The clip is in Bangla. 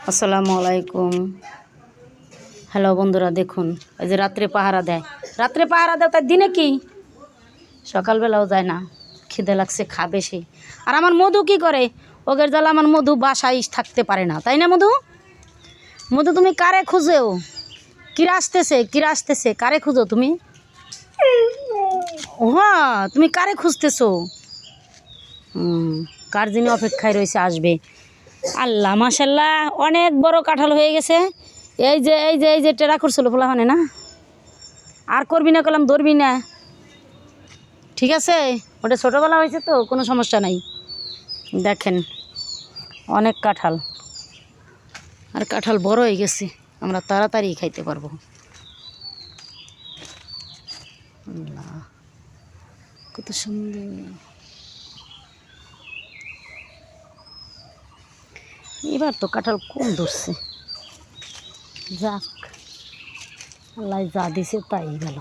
আসসালামু আলাইকুম। হ্যালো বন্ধুরা, দেখুন এই যে রাত্রে পাহারা দেয়, তার দিনে কি সকালবেলাও যায় না। খিদে লাগছে, খাবে সেই। আর আমার মধু কি করে? ওগের জ্বালা আমার মধু বাসায় থাকতে পারে না, তাই না? মধু, মধু তুমি কারে খুঁজেও? কিরা আসতেছে, কারে খুঁজো তুমি? হ্যাঁ, তুমি কারে খুঁজতেছো? কার দিনে অপেক্ষায় রয়েছে, আসবে। আল্লাহ মাশাল্লাহ, অনেক বড় কাঁঠাল হয়ে গেছে। এই যে টেরা করছিল বলা মানে না, আর করবি না, কলাম ধরবি না, ঠিক আছে? ওটা ছোটোবেলা হয়েছে তো, কোনো সমস্যা নাই। দেখেন অনেক কাঁঠাল, আর কাঁঠাল বড় হয়ে গেছে, আমরা তাড়াতাড়ি খাইতে পারবো। আল্লাহ কত সুন্দর। এবার তো কাঁঠাল কম ধরছে, যাক, আল্লাহ যা দিছে তাই গেল।